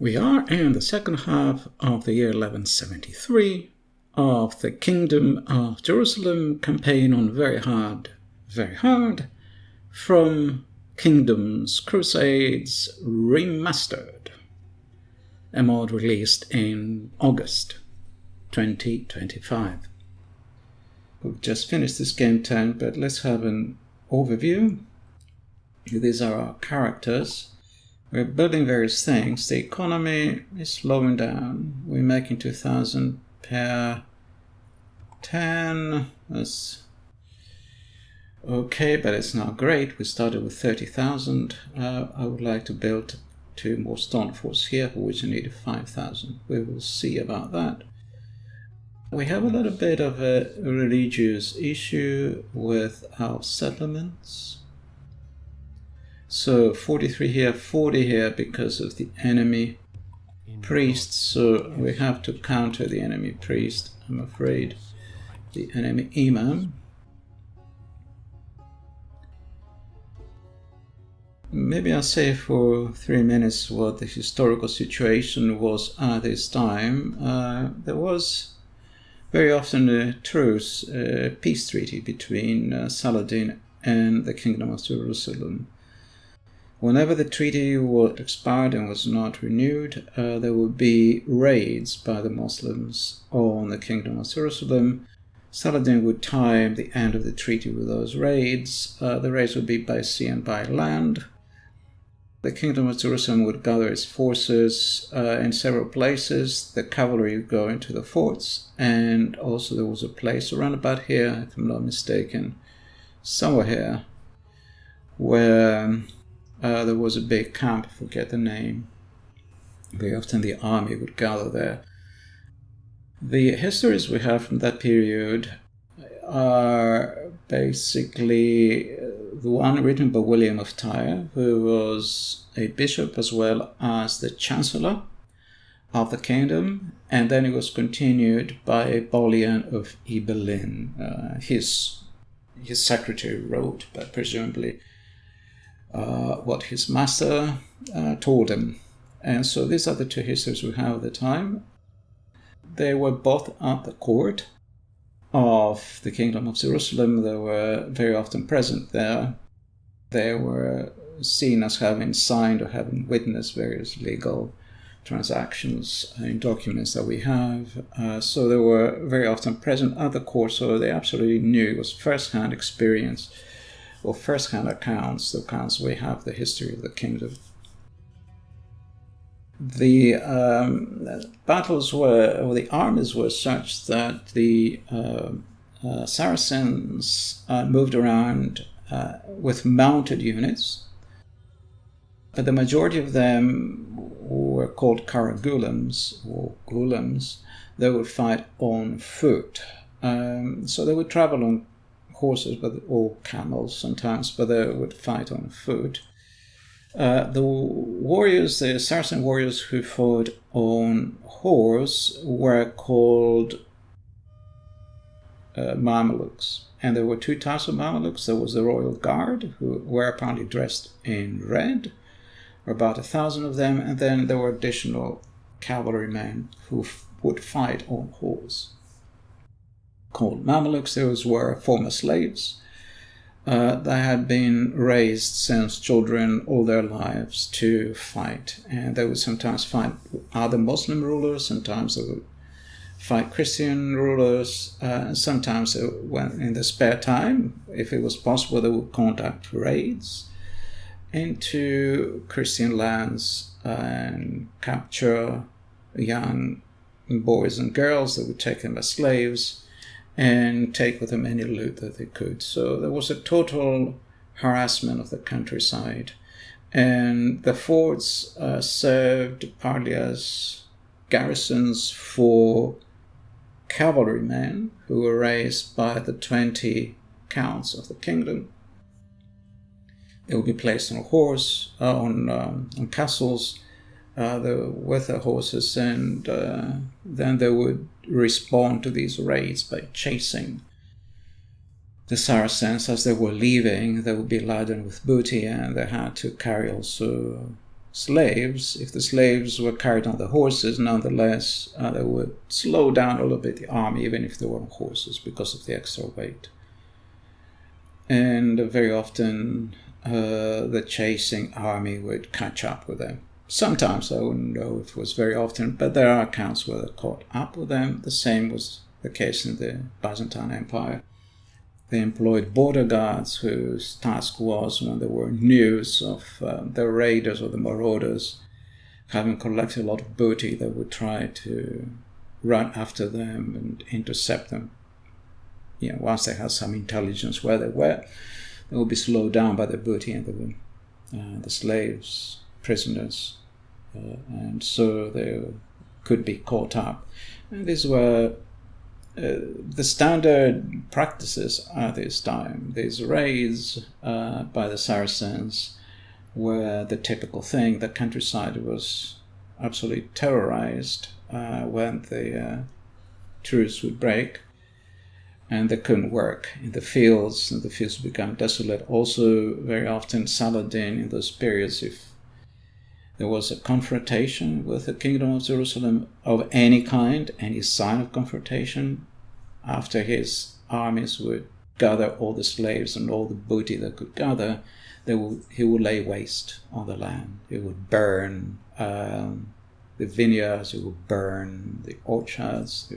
We are in the second half of the year 1173 of the Kingdom of Jerusalem campaign on Very Hard, from Kingdoms Crusades Remastered, a mod released in August 2025. We've just finished this game turn, but let's have an overview. These are our characters. We're building various things. The economy is slowing down. We're making 2,000 per 10. That's okay, but it's not great. We started with 30,000. I would like to build 2 more stone forts here, for which I need 5,000. We will see about that. We have a little bit of a religious issue with our settlements. So 43 here, 40 here because of the enemy priest. So we have to counter the enemy priest, I'm afraid. The enemy imam. Maybe I'll say for 3 minutes what the historical situation was at this time. There was very often a truce, a peace treaty between Saladin and the Kingdom of Jerusalem. Whenever the treaty was expired and was not renewed, there would be raids by the Muslims on the Kingdom of Jerusalem. Saladin would time the end of the treaty with those raids. The raids would be by sea and by land. The Kingdom of Jerusalem would gather its forces in several places. The cavalry would go into the forts, and also there was a place around about here, if I'm not mistaken, somewhere here, where there was a big camp, I forget the name. Very often the army would gather there. The histories we have from that period are basically the one written by Balian of Tyre, who was a bishop as well as the chancellor of the kingdom, and then it was continued by Balian of Ibelin. His secretary wrote, but presumably what his master told him. And so these are the 2 histories we have at the time. They were both at the court of the Kingdom of Jerusalem. They were very often present there. They were seen as having signed or having witnessed various legal transactions in documents that we have. So they were very often present at the court, so they absolutely knew. It was first-hand experience or first-hand accounts, the accounts we have, the history of the kingdom. The battles were, or the armies were such that the Saracens moved around with mounted units, but the majority of them were called Karagulams or Gulams. They would fight on foot. So they would travel on horses or camels sometimes, but they would fight on foot. The warriors, the Saracen warriors who fought on horse were called Mamelukes. And there were 2 types of Mamelukes. There was the royal guard, who were apparently dressed in red, or about 1,000 of them, and then there were additional cavalrymen who would fight on horse, called Mamelukes. Those were former slaves. They had been raised since children all their lives to fight, and they would sometimes fight other Muslim rulers, sometimes they would fight Christian rulers, and sometimes when in the spare time, if it was possible, they would conduct raids into Christian lands and capture young boys and girls. They would take them as slaves and take with them any loot that they could. So there was a total harassment of the countryside. And the forts served partly as garrisons for cavalrymen who were raised by the 20 counts of the kingdom. They would be placed on a horse, on castles with their horses, and then they would respond to these raids by chasing the Saracens as they were leaving. They would be laden with booty, and they had to carry also slaves, if the slaves were carried on the horses, nonetheless, they would slow down a little bit the army, even if they were on horses, because of the extra weight. And very often, the chasing army would catch up with them. Sometimes, I wouldn't know if it was very often, but there are accounts where they caught up with them. The same was the case in the Byzantine Empire. They employed border guards whose task was, when there were news of the raiders or the marauders having collected a lot of booty, they would try to run after them and intercept them. Once they had some intelligence where they were, they would be slowed down by the booty and the slaves, prisoners, and so they could be caught up. And these were the standard practices at this time. These raids by the Saracens were the typical thing. The countryside was absolutely terrorized when the truce would break, and they couldn't work in the fields, and the fields became desolate. Also, very often, Saladin, in those periods, if there was a confrontation with the Kingdom of Jerusalem of any kind, any sign of confrontation, after his armies would gather all the slaves and all the booty they could gather, he would lay waste on the land. He would burn the vineyards, he would burn the orchards.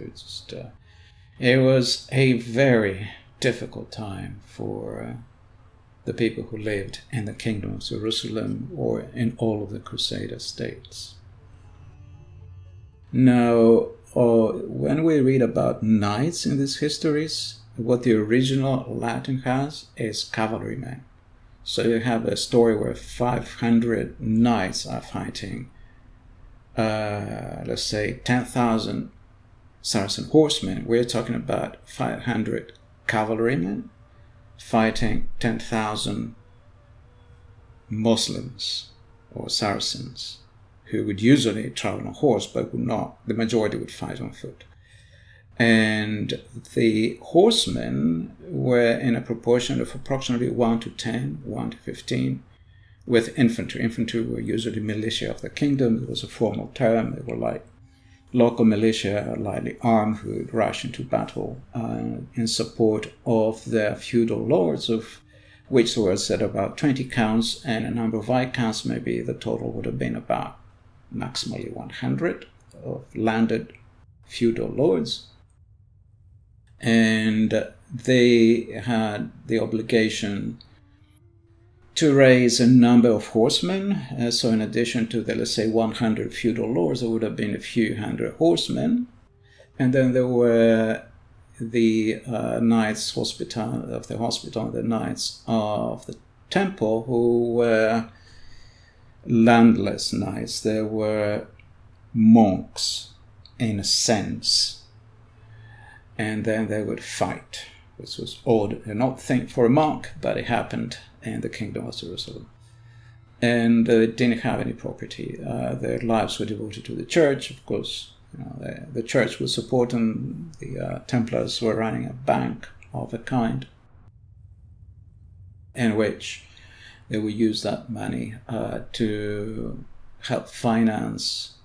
It was a very difficult time for the people who lived in the Kingdom of Jerusalem or in all of the Crusader states. Now, when we read about knights in these histories, what the original Latin has is cavalrymen. So you have a story where 500 knights are fighting, let's say 10,000 Saracen horsemen. We're talking about 500 cavalrymen fighting 10,000 Muslims or Saracens, who would usually travel on horse, but would not. The majority would fight on foot. And the horsemen were in a proportion of approximately 1 to 10, 1 to 15, with infantry. Infantry were usually militia of the kingdom. It was a formal term. They were like local militia, lightly armed, who would rush into battle in support of their feudal lords, of which there were said about 20 counts, and a number of viscounts. Maybe the total would have been about maximally 100 of landed feudal lords. And they had the obligation to raise a number of horsemen. So in addition to the, let's say, 100 feudal lords, there would have been a few hundred horsemen. And then there were the knights of the hospital, the knights of the temple, who were landless knights. They were monks, in a sense. And then they would fight, which was odd, an odd thing for a monk, but it happened in the Kingdom of Jerusalem. And they didn't have any property. Their lives were devoted to the church. Of course, the church was supporting the Templars were running a bank of a kind, in which they would use that money to help finance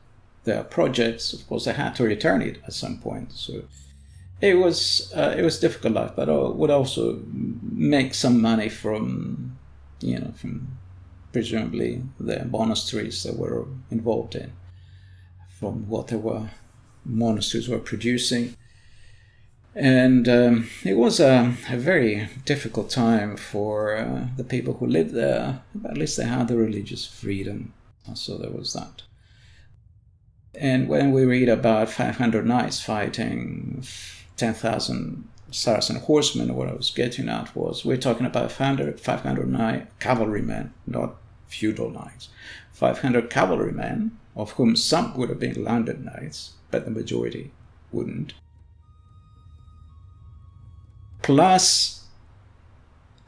their projects. Of course, they had to return it at some point. So it was difficult life, but would also make some money from presumably the monasteries that were involved in, from what monasteries were producing. And it was a very difficult time for the people who lived there, but at least they had the religious freedom, so there was that. And when we read about 500 knights fighting 10,000 Saracen horsemen, what I was getting at was, we're talking about 500 cavalrymen, not feudal knights. 500 cavalrymen, of whom some would have been landed knights, but the majority wouldn't. Plus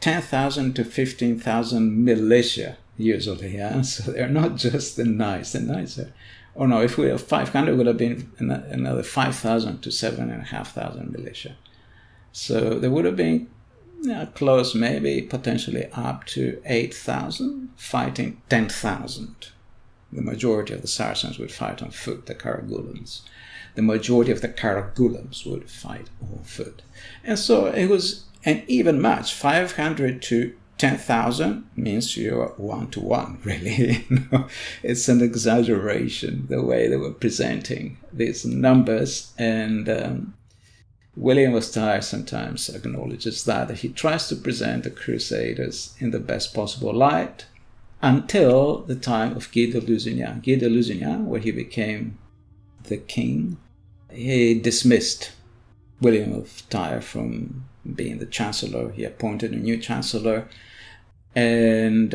10,000 to 15,000 militia, usually, yeah? So they're not just the knights. The knights are... Oh no, if we have 500, it would have been another 5,000 to 7,500 militia. So there would have been close, maybe potentially up to 8,000 fighting 10,000 The majority of the Saracens would fight on foot, the Karagulans. The majority of the Karagulans would fight on foot. And so it was an even match. 500 to 10,000 means you're 1-to-1, really. It's an exaggeration, the way they were presenting these numbers. And William of Tyre sometimes acknowledges that he tries to present the Crusaders in the best possible light until the time of Guy de Lusignan. Guy de Lusignan, where he became the king, he dismissed William of Tyre from being the chancellor. He appointed a new chancellor, and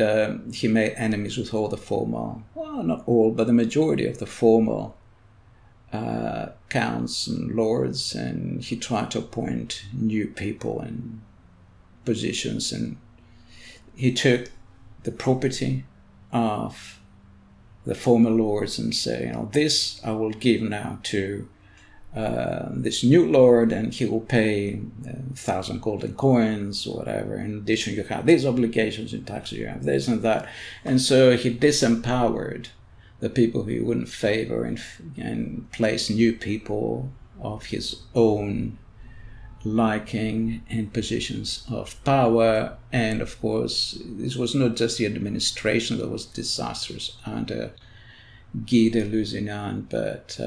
he made enemies with all the former, well, not all, but the majority of the former counts and lords, and he tried to appoint new people in positions, and he took the property of the former lords and say, this I will give now to this new lord, and he will pay 1,000 golden coins or whatever. In addition, you have these obligations in taxes, you have this and that. And so he disempowered the people who he wouldn't favor and place new people of his own liking in positions of power. And of course, this was not just the administration that was disastrous under Guy de Lusignan, but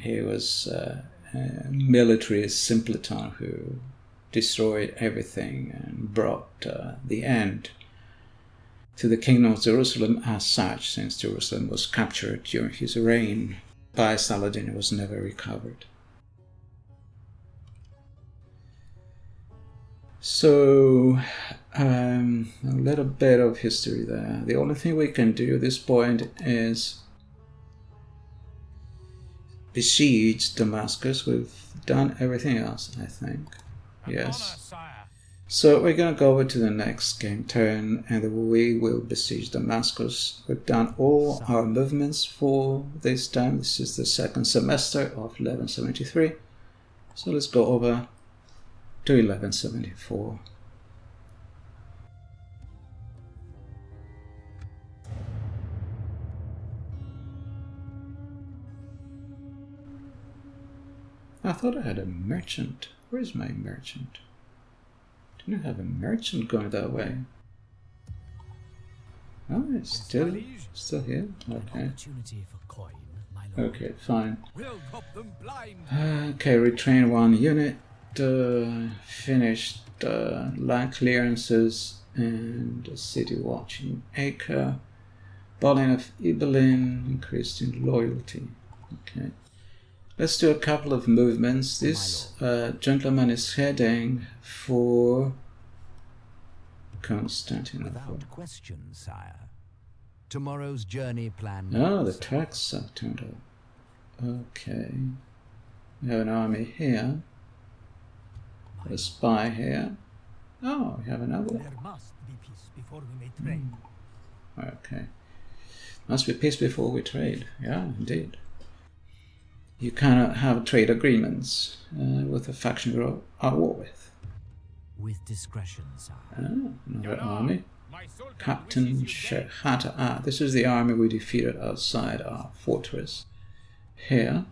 he was a military simpleton who destroyed everything and brought the end to the Kingdom of Jerusalem as such, since Jerusalem was captured during his reign by Saladin. It was never recovered. So, a little bit of history there. The only thing we can do at this point is besiege Damascus. We've done everything else, I think. Yes. So we're going to go over to the next game turn, and we will besiege Damascus. We've done all our movements for this time. This is the second semester of 1173. So let's go over to 1174. I thought I had a merchant. Where's my merchant? Didn't I have a merchant going that way? Oh, it's still here? Okay. Okay, fine. Okay, retrain one unit. Finished land clearances and city watching acre. Balian of Ibelin increased in loyalty. Okay. Let's do a couple of movements. This gentleman is heading for Constantinople. Without question, sire. Tomorrow's journey plan. Oh, the tracks have turned up. Okay. We have an army here. A spy here. Oh, we have another one. There must be peace before we may trade. Okay. Must be peace before we trade. Yeah, indeed. You cannot have trade agreements with a faction you're at war with. With discretion, sire. Oh, another army. Captain Shehata. Ah, this is the army we defeated outside our fortress. Here.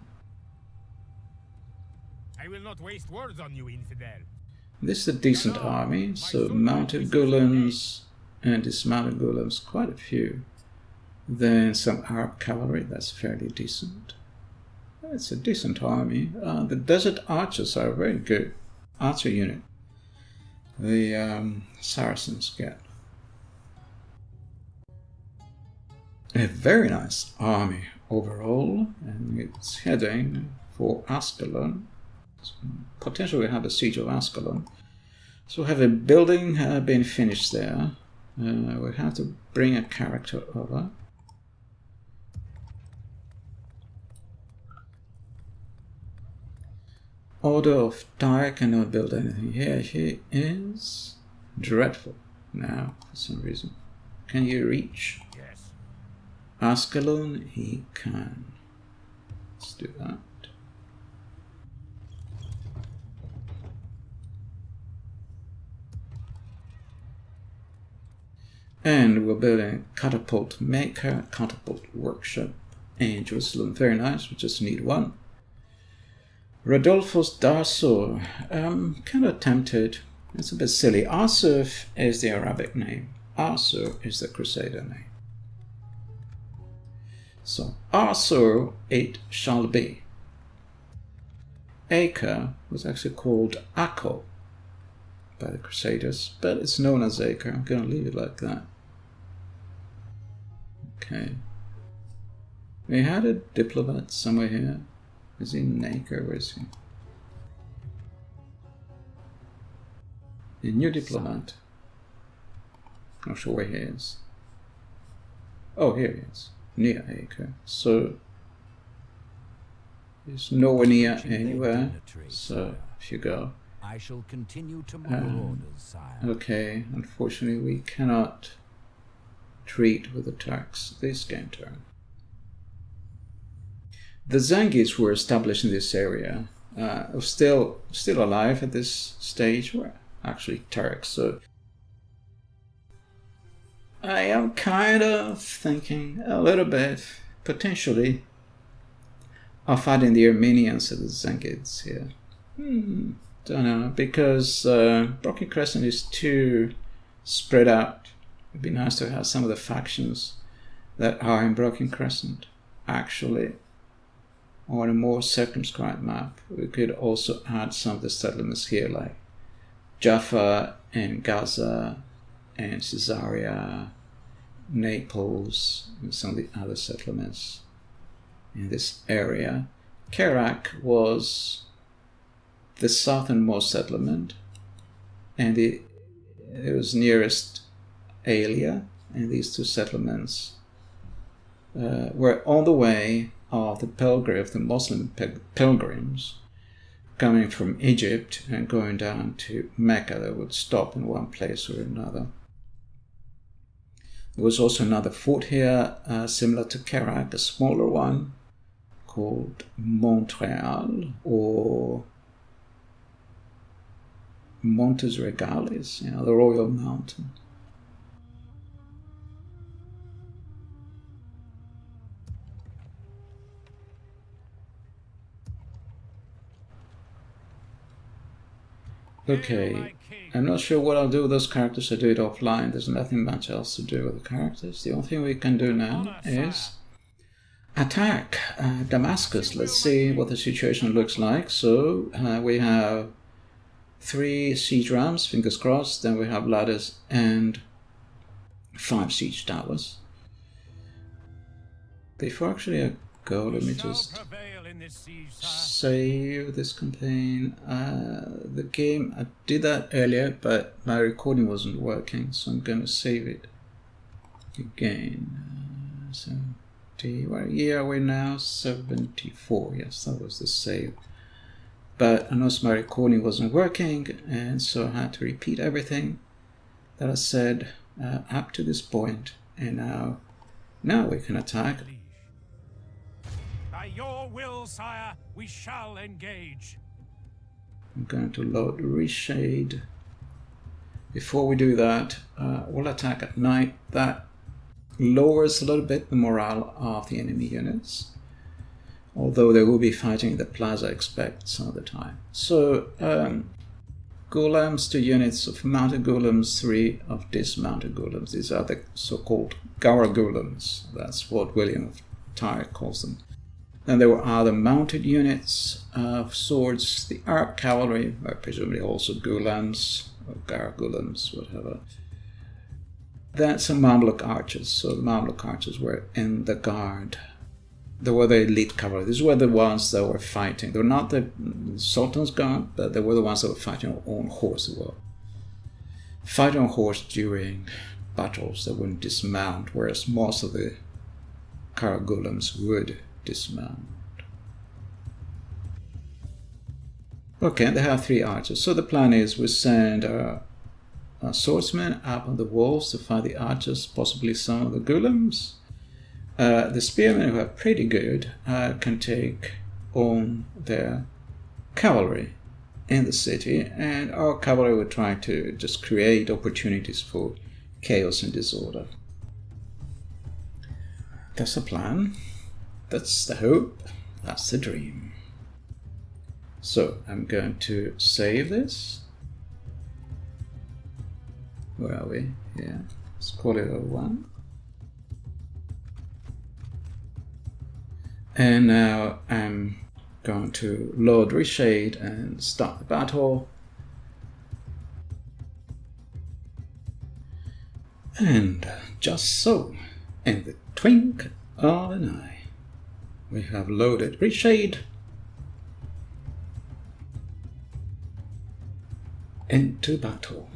I will not waste words on you, infidel. This is a decent army, so mounted golems and dismounted golems, quite a few. Then some Arab cavalry, that's fairly decent. It's a decent army. The desert archers are a very good archer unit. The Saracens get a very nice army overall, and it's heading for Ascalon. Potentially we have a siege of Ascalon. So we have a building being finished there. We have to bring a character over. Order of Tyre cannot build anything here. He is dreadful now for some reason. Can you reach? Yes. Ascalon? He can. Let's do that. And we're building catapult maker, catapult workshop in Jerusalem. Very nice, we just need one. Rodolphus Darsur. I'm kind of tempted. It's a bit silly. Asuf is the Arabic name. Asur is the Crusader name. So, Asur it shall be. Acre was actually called Akko by the Crusaders, but it's known as Acre. I'm going to leave it like that. Okay. We had a diplomat somewhere here. Is he in Acre? Where is he? A new diplomat. Not sure where he is. Oh, here he is. Near Acre. So he's nowhere near anywhere. So if you go. I shall continue to my orders, sire. Okay, unfortunately we cannot treat with the Turks this game turn. The Zengids were established in this area. Still alive at this stage. Were actually Turks. So I am kind of thinking a little bit, potentially, of adding the Armenians to the Zengids here. Don't know, because Broken Crescent is too spread out. It'd be nice to have some of the factions that are in Broken Crescent actually on a more circumscribed map. We could also add some of the settlements here, like Jaffa and Gaza and Caesarea, Naples, and some of the other settlements in this area. Kerak was the southernmost settlement, and it was nearest Aelia, and these two settlements were on the way of the Muslim pilgrims coming from Egypt and going down to Mecca. They would stop in one place or another. There was also another fort here, similar to Kerak, a smaller one, called Montreal, or Montes Regales, the Royal Mountain. Okay, I'm not sure what I'll do with those characters. I do it offline. There's nothing much else to do with the characters. The only thing we can do now is attack Damascus. Let's see what the situation looks like. So we have 3 siege rams, fingers crossed. Then we have ladders and 5 siege towers. Before actually I go, let me just save this campaign. The game, I did that earlier, but my recording wasn't working, so I'm going to save it again. 70, what year are we now? 74, yes, that was the save. But I noticed my recording wasn't working, and so I had to repeat everything that I said up to this point, and now we can attack. By your will, sire, we shall engage. I'm going to load Reshade. Before we do that, we'll attack at night. That lowers a little bit the morale of the enemy units, although they will be fighting in the plaza, I expect, some of the time. So, golems, 2 units of mounted golems, 3 of dismounted golems. These are the so-called Gaur golems. That's what William of Tyre calls them. Then there were other mounted units of swords, the Arab cavalry, or presumably also golems, or Gaur golems, whatever. Then some Mamluk archers. So the Mamluk archers were in the guard. They were the elite cavalry. These were the ones that were fighting. They were not the Sultan's guard, but they were the ones that were fighting on horse. They were fighting on horse during battles. They wouldn't dismount, whereas most of the Gaur golems would dismount. Okay, and they have 3 archers. So the plan is we send our swordsmen up on the walls to fight the archers, possibly some of the golems. The spearmen, who are pretty good, can take on their cavalry in the city, and our cavalry will try to just create opportunities for chaos and disorder. That's the plan. That's the hope. That's the dream. So I'm going to save this. Where are we? Yeah, let's call it 01. And now I'm going to load reshade and start the battle. And just so, in the twink of an eye, we have loaded reshade into battle.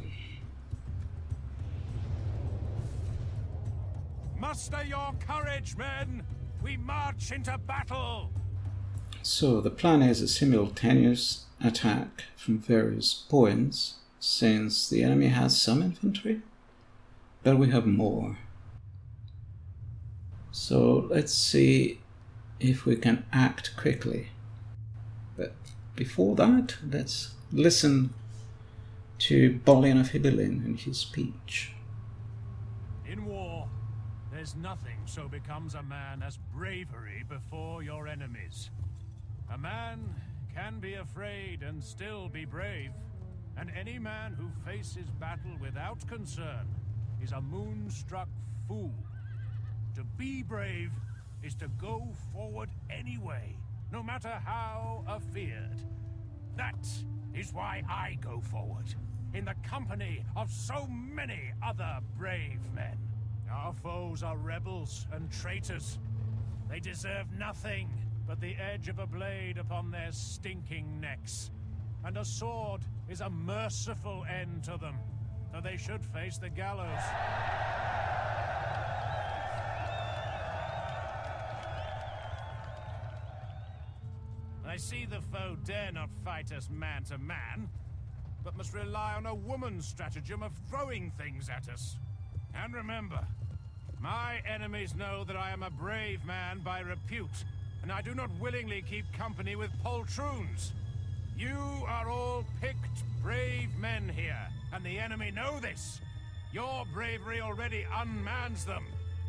Muster your courage, men! We march into battle! So the plan is a simultaneous attack from various points, since the enemy has some infantry, but we have more. So let's see if we can act quickly. But before that, let's listen to Balian of Ibelin and his speech. In war, there's nothing so becomes a man as bravery before your enemies. A man can be afraid and still be brave, and any man who faces battle without concern is a moonstruck fool. To be brave is to go forward anyway, no matter how afeared. That is why I go forward, in the company of so many other brave men. Our foes are rebels and traitors. They deserve nothing but the edge of a blade upon their stinking necks. And a sword is a merciful end to them, though they should face the gallows. I see the foe dare not fight us man to man, but must rely on a woman's stratagem of throwing things at us. And remember, my enemies know that I am a brave man by repute, and I do not willingly keep company with poltroons. You are all picked brave men here, and the enemy know this. Your bravery already unmans them.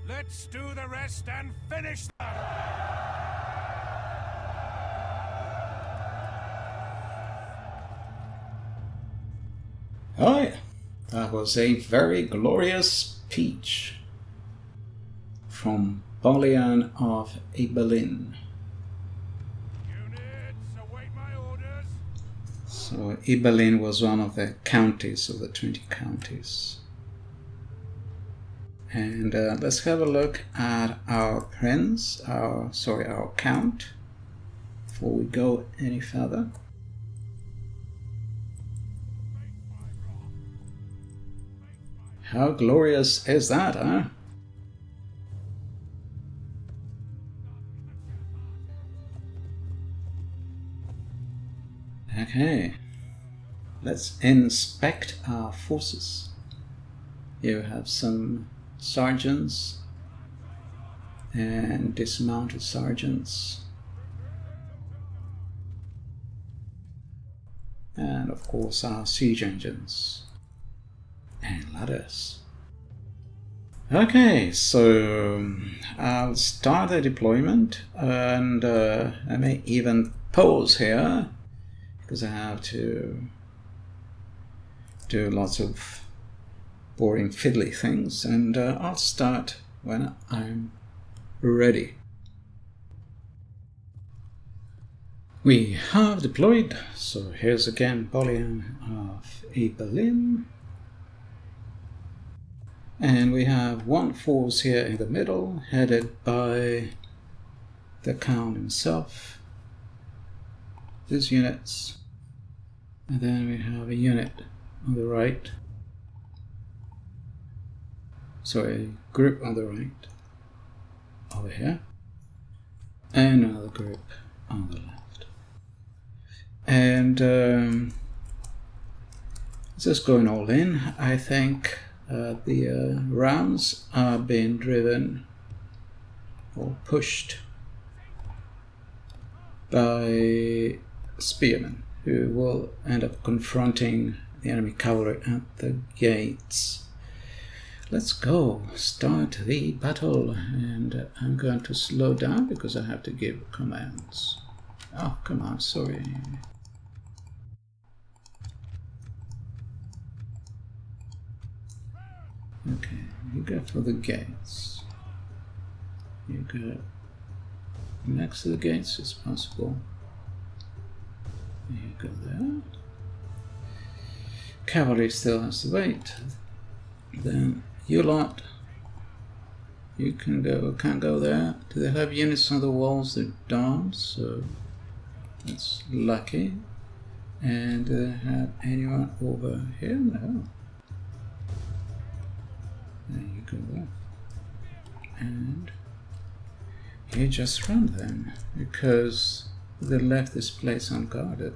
Let's do the rest and finish them! Alright, that was a very glorious speech from Balian of Ibelin. Units, await my orders. So Ibelin was one of the counties of the 20 counties. And let's have a look at our prince, our count, before we go any further. How glorious is that, huh? Okay, let's inspect our forces. Here we have some sergeants and dismounted sergeants, and of course our siege engines and ladders. Okay, so I'll start the deployment, and I may even pause here because I have to do lots of boring fiddly things, and I'll start when I'm ready. We have deployed, so here's again Balian of Ibelin. And we have one force here in the middle, headed by the Count himself. These units. And then we have a unit on the right. Sorry, a group on the right. Over here. And another group on the left. And just going all in, I think. The rams are being driven or pushed by spearmen, who will end up confronting the enemy cavalry at the gates. Let's go. Start the battle. And I'm going to slow down because I have to give commands. Oh, come on, sorry. Okay, you go for the gates. You go next to the gates as possible. You go there. Cavalry still has to wait. Then you lot, you can't go there. Do they have units on the walls? They don't, so that's lucky. And do they have anyone over here? No. There you go there. And you just run then, because they left this place unguarded.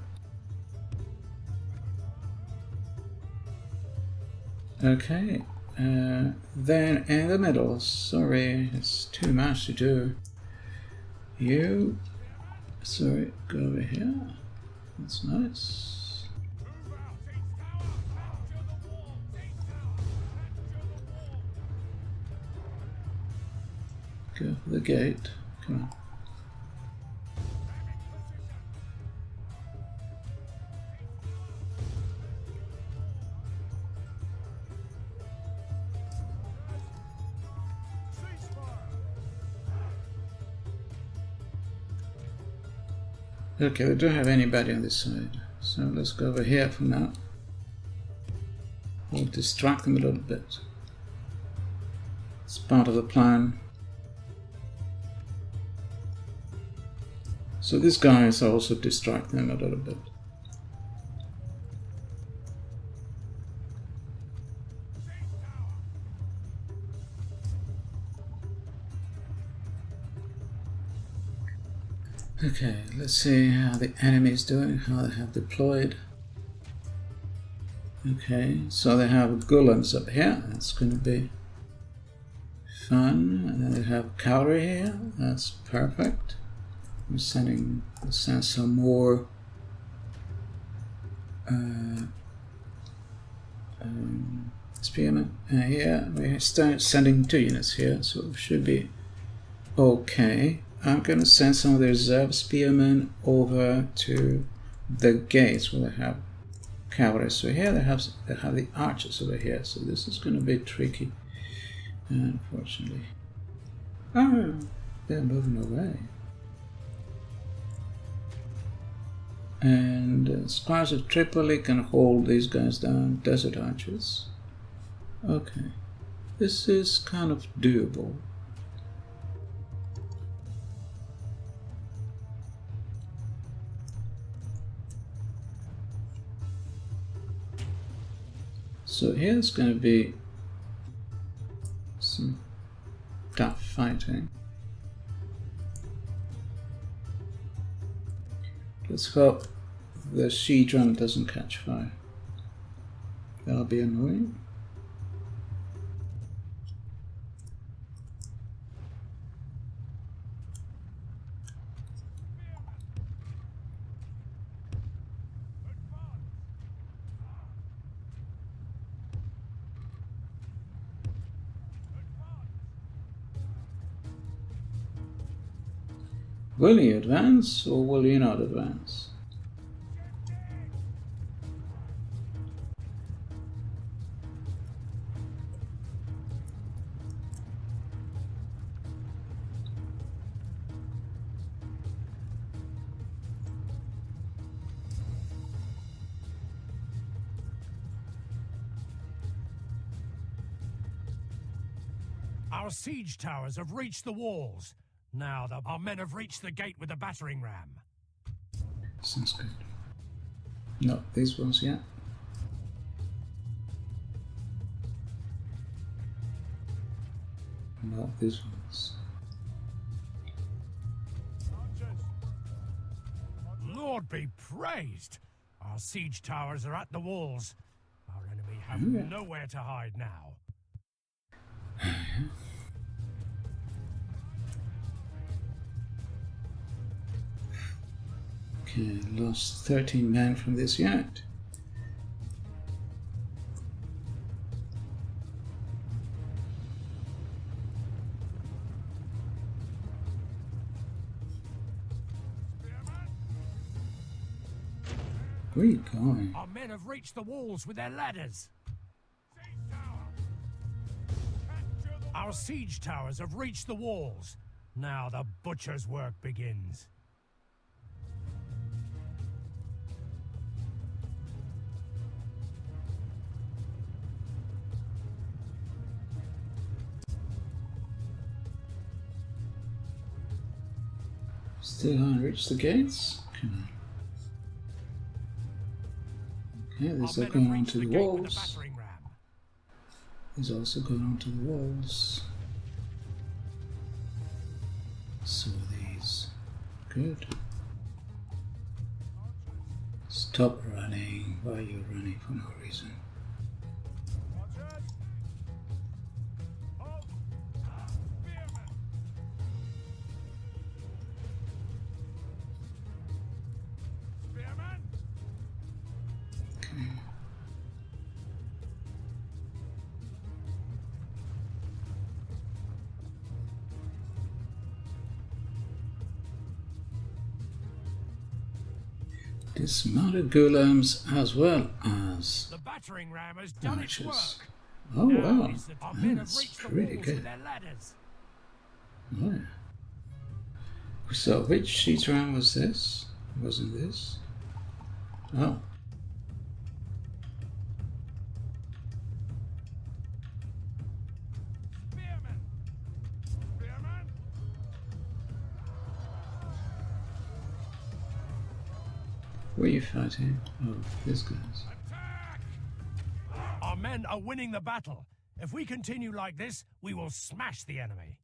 Okay, then in the middle, sorry, it's too much to do. You, sorry, go over here. That's nice. Go for the gate. Come on. Okay, we don't have anybody on this side, so let's go over here for now. We'll distract them a little bit. It's part of the plan. So these guys are also distract them a little bit. Okay, let's see how the enemy is doing, how they have deployed. Okay, so they have golems up here, that's going to be fun. And then they have cavalry here, that's perfect. We'll send some more spearmen here. We start sending 2 units here, so it should be okay. I'm going to send some of the reserve spearmen over to the gates where they have cavalry. So here they have the archers over here. So this is going to be tricky, unfortunately. Oh, they're moving away. And Squires of Tripoli can hold these guys down. Desert archers. Okay, this is kind of doable. So here's going to be some tough fighting. Let's hope the siege run doesn't catch fire. That'll be annoying. Will you advance or will you not advance? Our siege towers have reached the walls. Now our men have reached the gate with the battering ram. Sounds good. Not these ones yet. Not these ones. Lord be praised! Our siege towers are at the walls. Our enemy have nowhere to hide now. Okay, lost 13 men from this unit. Where are you going? Our men have reached the walls with their ladders. Our siege towers have reached the walls. Now the butcher's work begins. Still haven't reached the gates? Okay, these are going onto the walls. These also going onto the walls. So these. Good. Stop running. Why are you running for no reason? Dismounted golems as well as the battering ram has done its work. Oh Now wow, that's pretty good. Oh, yeah. So which siege ram was this? Wasn't this? Oh. Where are you fighting? Oh, this guy's. Our men are winning the battle. If we continue like this, we will smash the enemy.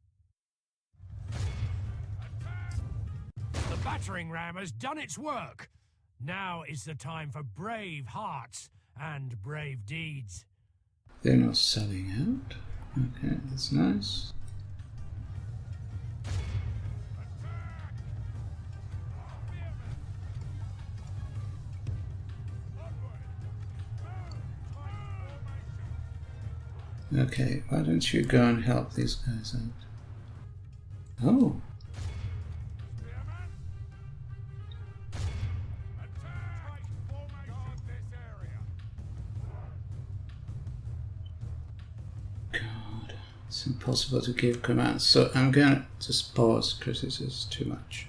The battering ram has done its work. Now is the time for brave hearts and brave deeds. They're not selling out. Okay, that's nice. Okay, why don't you go and help these guys out? Oh. God, it's impossible to give commands, so I'm gonna just pause because this is too much.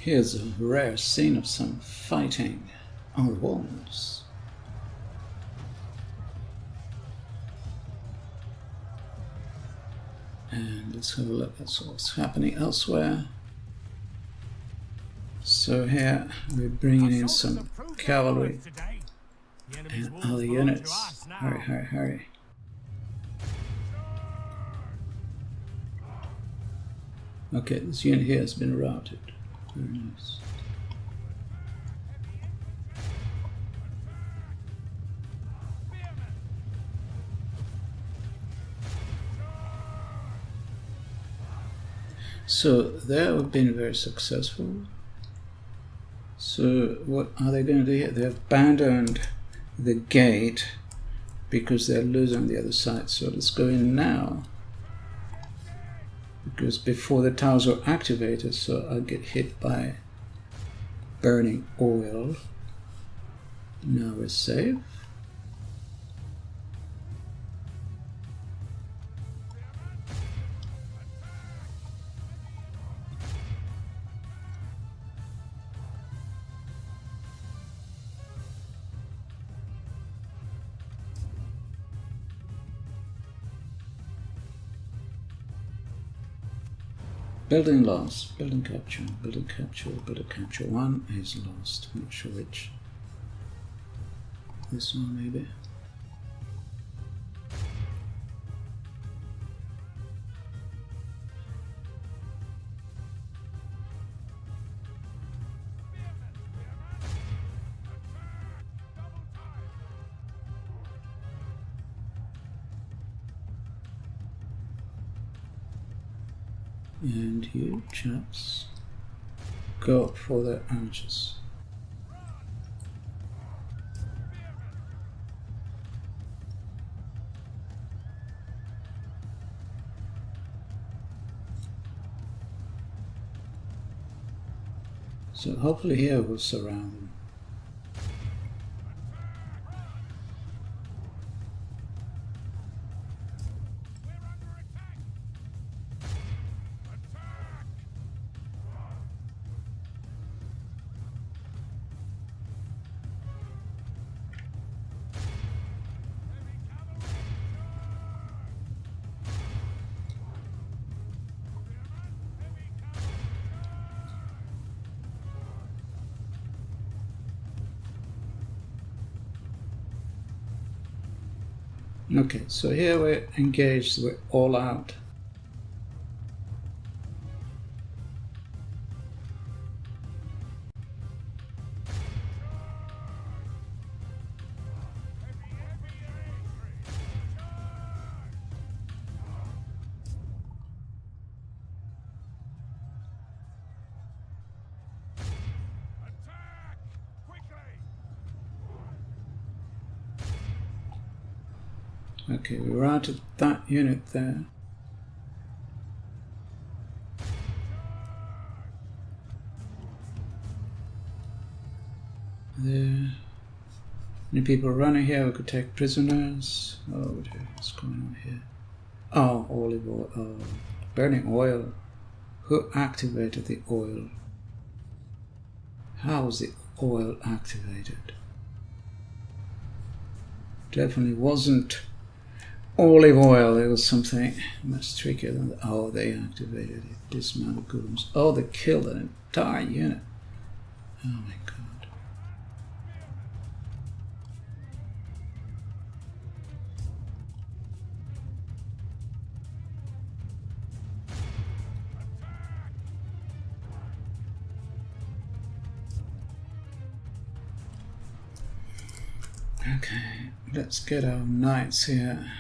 Here's a rare scene of some fighting on the walls. And let's have a look at what's happening elsewhere. So here we're bringing in some cavalry and other units. Hurry, hurry, hurry. Okay, this unit here has been routed. Very nice. So they have been very successful. So what are they going to do here? They have abandoned the gate because they're losing the other side. So let's go in now. Because before the towers were activated, so I'll get hit by burning oil. Now we're safe. Building lost, building capture, building capture, building capture. One is lost. I'm not sure which. This one maybe. And you chaps go for the archers. So hopefully here we'll surround them. Okay, so here we're engaged, we're all out. Okay, we routed that unit there. There. Any people running here? We could take prisoners. Oh dear, what's going on here? Oh, olive oil. Oh, burning oil. Who activated the oil? How was the oil activated? Definitely wasn't olive oil. It was something much trickier than that. Oh, they activated it. Dismounted golems. Oh, they killed an entire unit. Oh my god. Okay, let's get our knights here.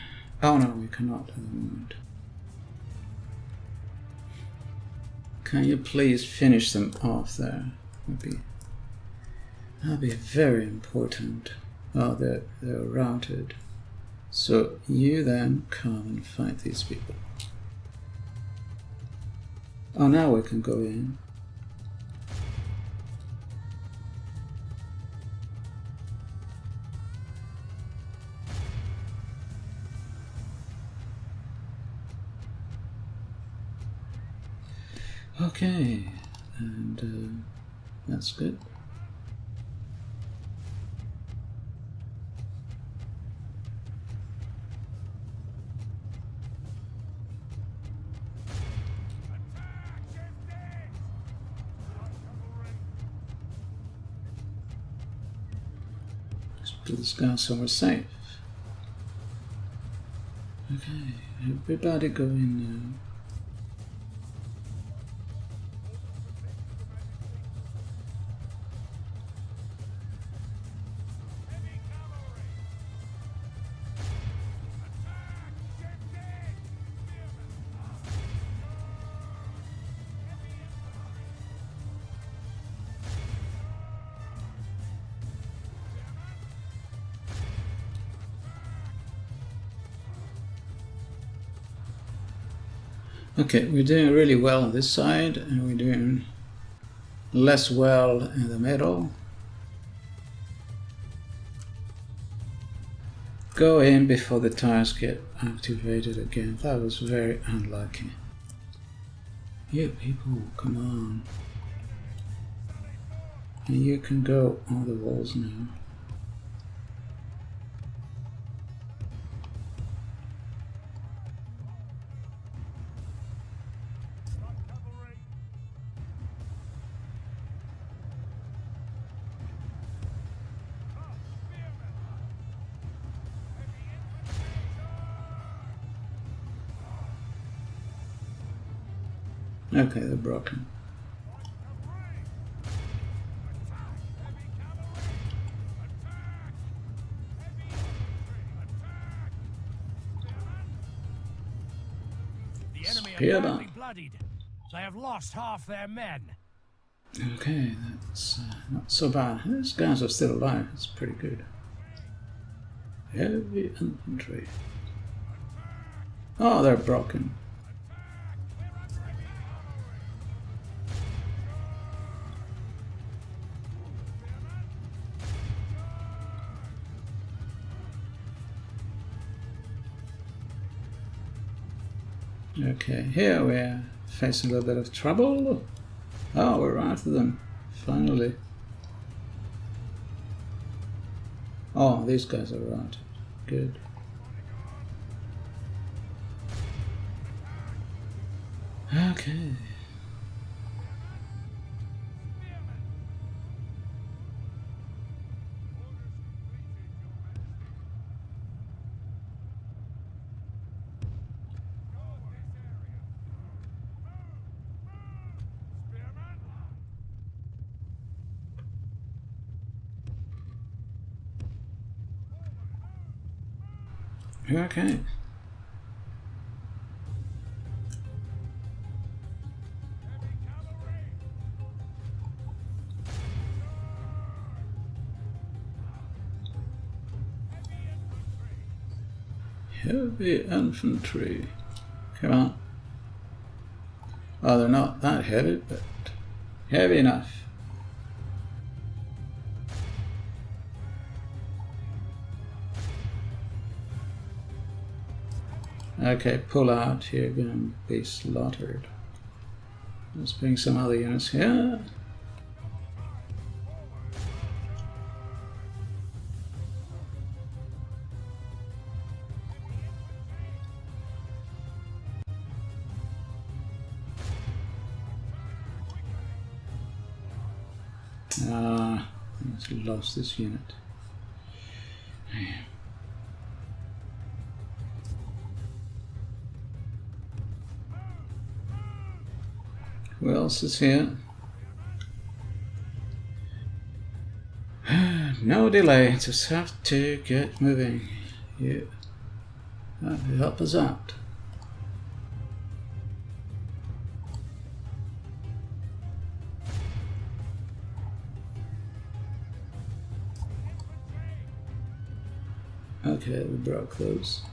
Oh no, we cannot at the moment. Can you please finish them off there? That'd be very important. Oh, they're routed. So you then come and fight these people. Oh, now we can go in. Okay, and that's good. Let's put this guy somewhere safe. Okay, everybody go in now. Okay, we're doing really well on this side, and we're doing less well in the middle. Go in before the tires get activated again. That was very unlucky. You people, come on. And you can go on the walls now. Okay, they're broken. The enemy are badly bloodied. They have lost half their men. Okay, that's not so bad. These guys are still alive. It's pretty good. Heavy infantry. Oh, they're broken. Okay, here we're facing a little bit of trouble. Oh, we're after them, finally. Oh, these guys are routed. Good. Okay. Okay. Heavy infantry. Come on. Oh, they're not that heavy, but heavy enough. Okay, pull out, you're gonna be slaughtered. Let's bring some other units here. I must have lost this unit. Who else is here? No delay, just have to get moving. Yeah, that will help us out. Okay, we broke those.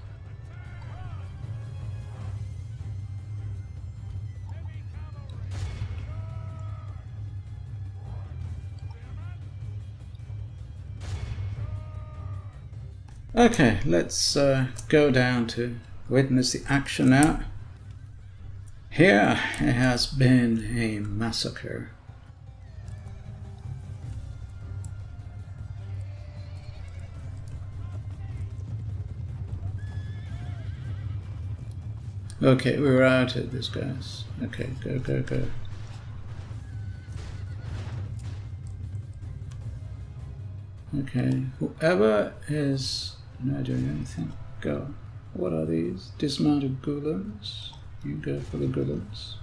Okay, let's go down to witness the action now. Here it has been a massacre. Okay, we routed these guys. Okay, go, go, go. Okay, whoever is not doing anything, go. What are these? Dismounted golems. You go for the golems.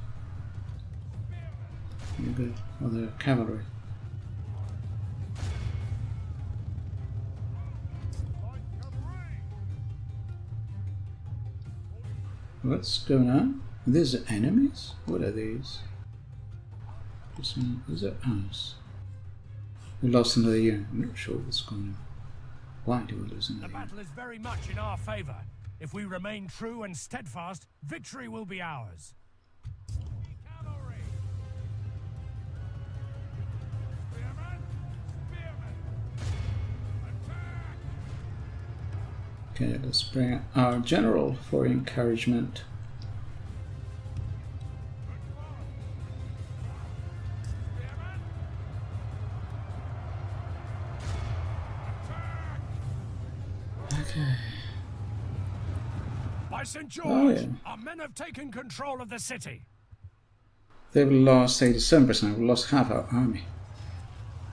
You go for the cavalry. What's going on? These are enemies? What are these? These are us. We lost another year. I'm not sure what's going on. Why do we lose another year? The battle is very much in our favor. If we remain true and steadfast, victory will be ours. Okay, let's bring our general for encouragement. Okay. By St. George, Oh, yeah. our men have taken control of the city. They've lost 87%, we've lost half our army.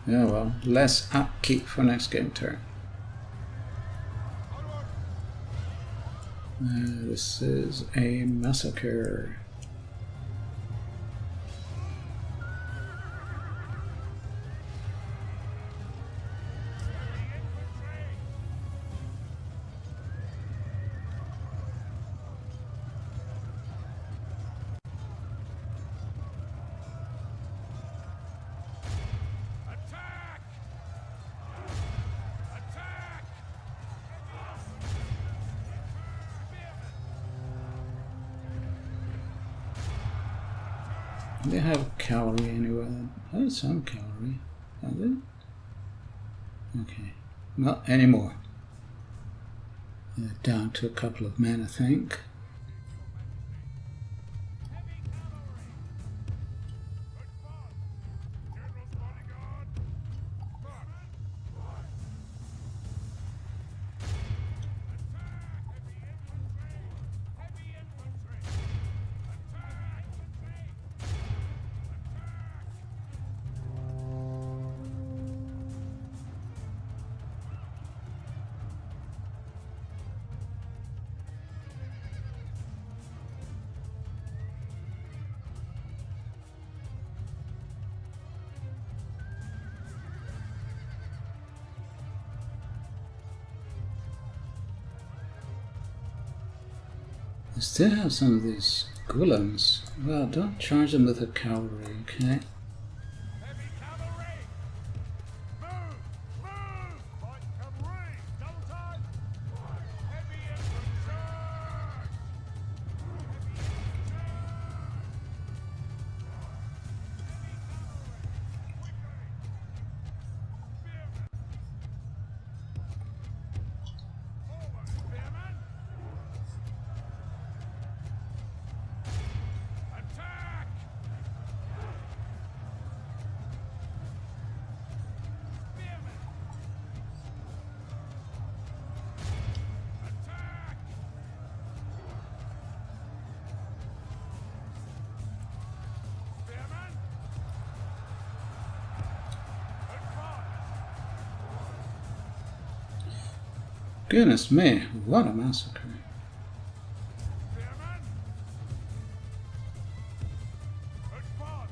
Yeah, well, less upkeep for next game turn. This is a massacre. They have cavalry anywhere. Oh, some cavalry. Are they? Okay. Not anymore. They're down to a couple of men, I think. I still have some of these golems. Well, don't charge them with the cavalry, okay? Heavy cavalry! Move! Move! Light cavalry! Double time! Heavy infantry! Forward, spearmen! Attack! Spearmen! Attack! Spearmen! Advance! Goodness me, what a massacre. Spearmen! Advance!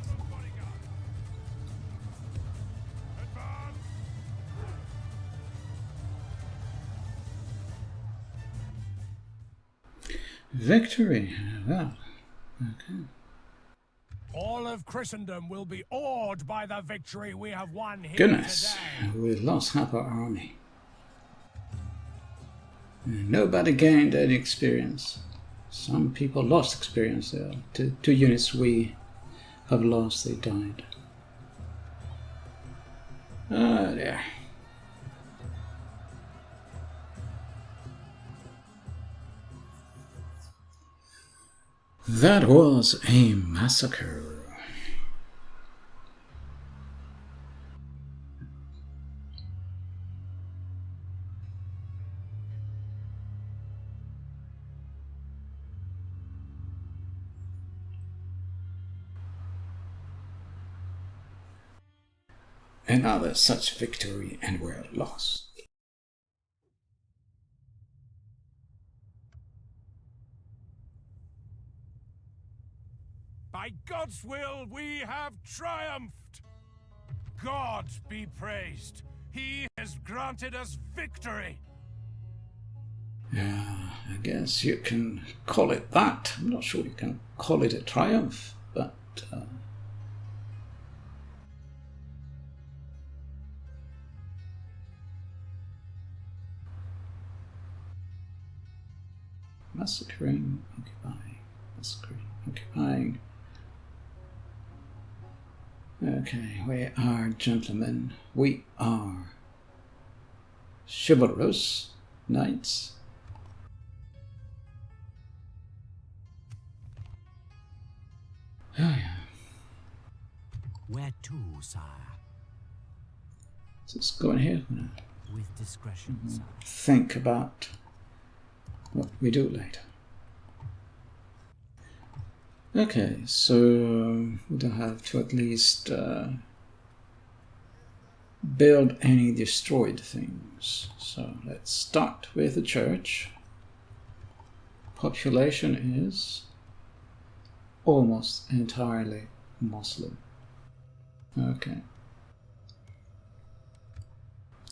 General bodyguard! Advance! Victory! Well, okay. All of Christendom will be awed by the victory we have won here Goodness, today. we lost half our army. Nobody gained any experience. Some people lost experience. Two units we have lost, they died. Oh dear. That was a massacre. Another such victory and we're lost. By God's will, we have triumphed! God be praised! He has granted us victory! Yeah, I guess you can call it that. I'm not sure you can call it a triumph, but... Massacring, occupying. Okay, we are gentlemen. We are chivalrous knights. Oh yeah. Where to, sire? Let's go in here. With discretion, sire. Think about what we do later. Okay, so we don't have to at least build any destroyed things. So let's start with the church. Population is almost entirely Muslim. Okay.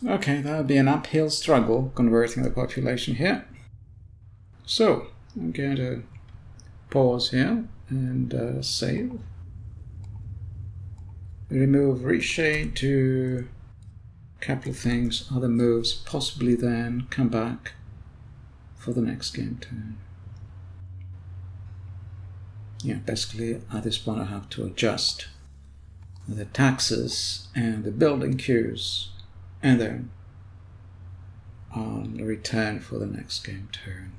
Okay, that'll be an uphill struggle converting the population here. So, I'm going to pause here and save. Remove reshade to a couple of things, other moves, possibly then come back for the next game turn. Yeah, basically at this point I have to adjust the taxes and the building queues, and then I'll return for the next game turn.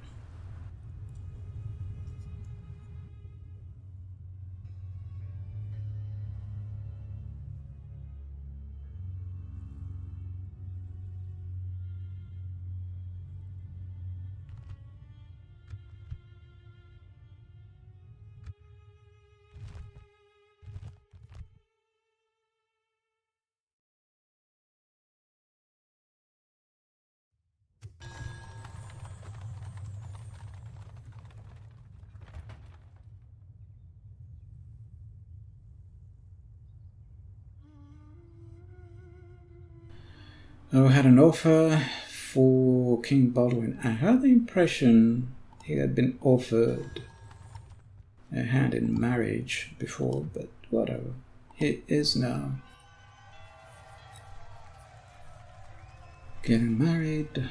I had an offer for King Baldwin. I had the impression he had been offered a hand in marriage before, but whatever. He is now getting married.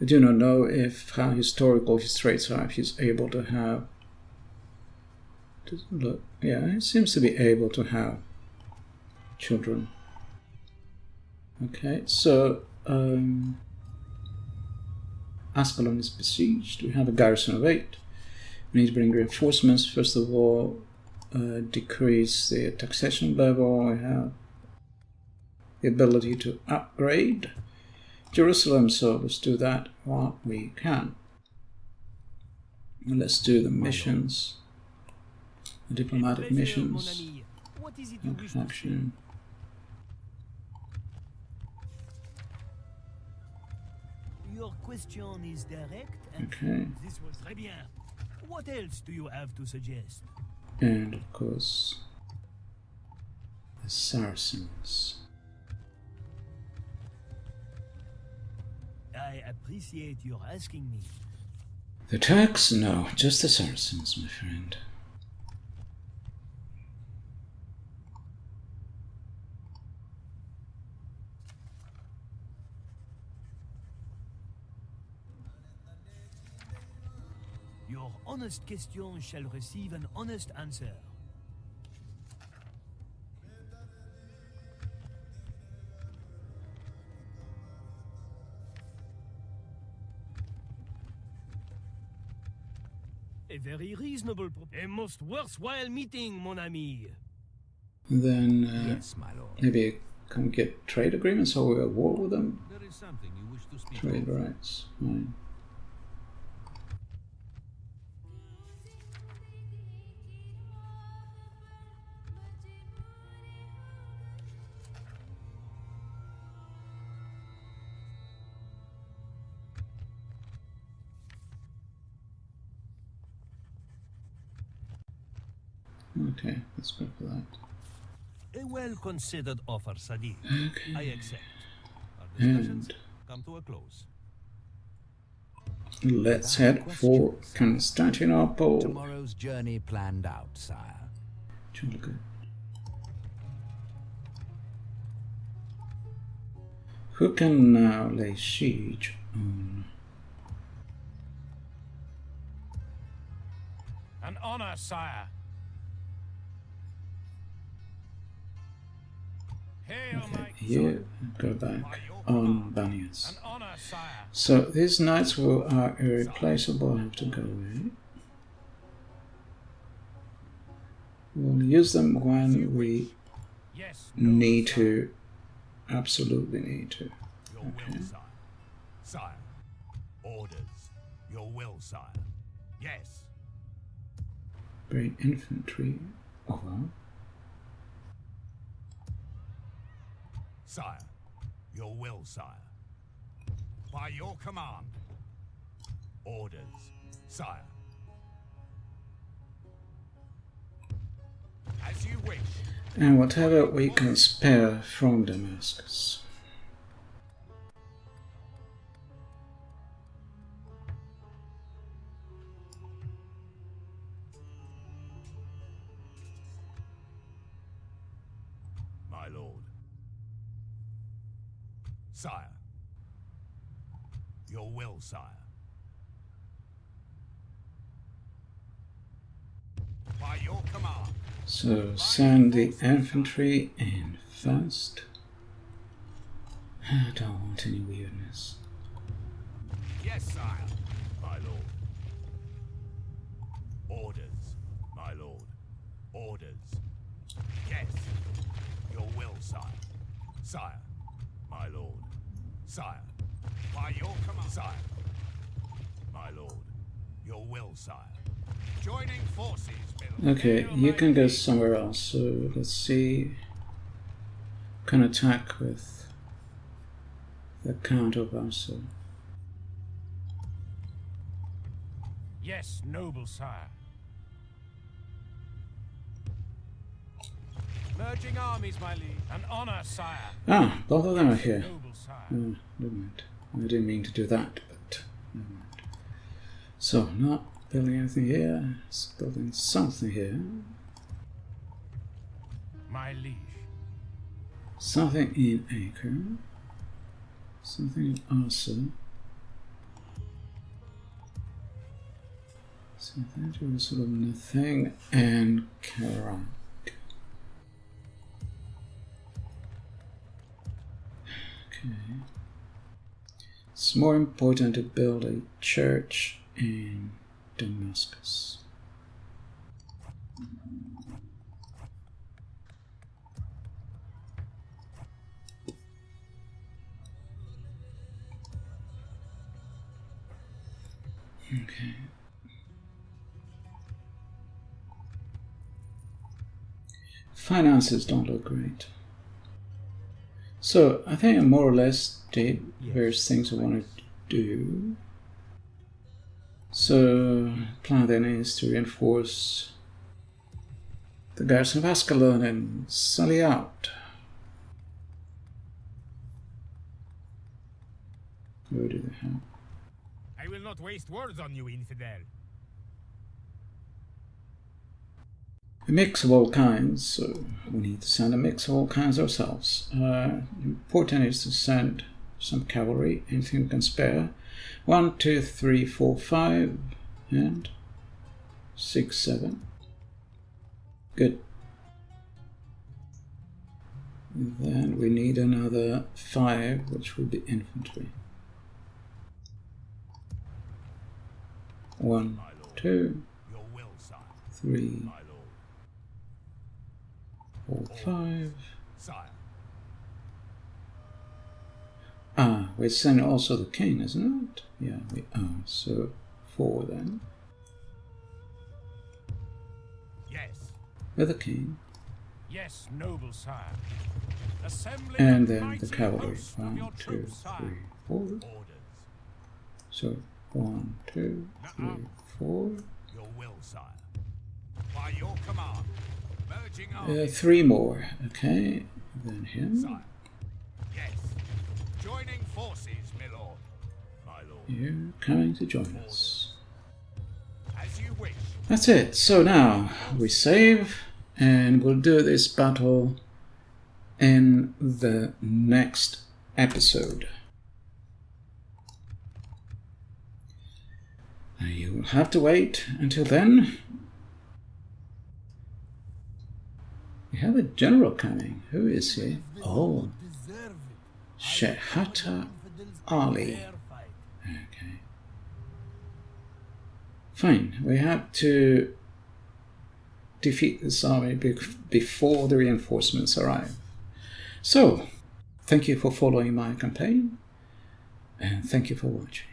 I do not know if how historical his traits are, if he's able to have... Doesn't look... Yeah, he seems to be able to have children. Okay, so Ascalon is besieged. We have a garrison of 8. We need to bring reinforcements. First of all, decrease the taxation level. We have the ability to upgrade Jerusalem, so let's do that while we can. And let's do the missions, the diplomatic missions. Action. Your question is direct. Okay. This was très bien. What else do you have to suggest? And of course, the Saracens. I appreciate your asking me. The Turks? No, just the Saracens, my friend. Your honest question shall receive an honest answer. A very reasonable, a most worthwhile meeting, mon ami. And then Yes, my lord. maybe can get trade agreements, or we're at war with them. There is something you wish to speak Trade of. rights, fine. Okay, let's go for that. A well-considered offer, Sadiq. Okay. I accept. Our discussions And come to a close. let's head for Constantinople. Tomorrow's journey planned out, sire. Jolly good. Who can now lay siege on? An honor, sire. Hail Okay, my you go back on Balians. An honor, sire. So these knights are irreplaceable. I have to go away. We'll use them when we Yes, need to. Absolutely need to. Your Okay. will, sire. Sire. Orders. Your will, sire. Yes. Great infantry. Oh well. Sire. Your will, sire. By your command. Orders. Sire. As you wish. And whatever we can spare from Damascus. My lord. Sire. Your will, sire. By your command. So send the infantry in first. I don't want any weirdness. Yes, sire. My lord. Orders. My lord. Orders. Yes. Your will, sire. Sire. My lord. Sire. By your command. Sire. My lord. Your will, sire. Joining forces, middle. Okay, you can go somewhere else. So let's see. Can attack with the Count of Vassal. Yes, noble sire. Merging armies, my liege. An honor, sire. Ah, both of them are here. Noble sire. Oh, never mind. I didn't mean to do that, but never mind. So, not building anything here. It's building something here. My liege. Something in Acre. Something in Asa. Something in Jerusalem, nothing, and Karak. Okay. It's more important to build a church in Damascus. Okay. Finances don't look great. So I think I more or less did various things I wanted to do. So plan then is to reinforce the garrison of Ascalon and sally out. Where do they have? I will not waste words on you, infidel. A mix of all kinds, so we need to send a mix of all kinds ourselves. Important is to send some cavalry, anything we can spare. 1, 2, 3, 4, 5, and 6, 7. Good. Then we need another 5, which will be infantry. 1, 2, Your will, sire. 3, My lord. 4, 5. Sire. Ah, we're sending also the king, isn't it? Yeah, we are. So 4 then. Yes. With the king. Yes, noble sire. Assembling And a then mighty the cavalry. host of 1, your 2, troops, sire. 3, 4. Orders. So 1, 2, 3, 4. Your will, sire. By your command. Merging armies. 3 more. Okay. Then him. Sire. Yes. Joining forces, my lord. My lord. You're coming to join us. As you wish. That's it. So now we save and we'll do this battle in the next episode. You'll have to wait until then. We have a general coming. Who is he? Oh, Shehata Ali. Okay. Fine. We have to defeat this army before the reinforcements arrive. So, thank you for following my campaign, and thank you for watching.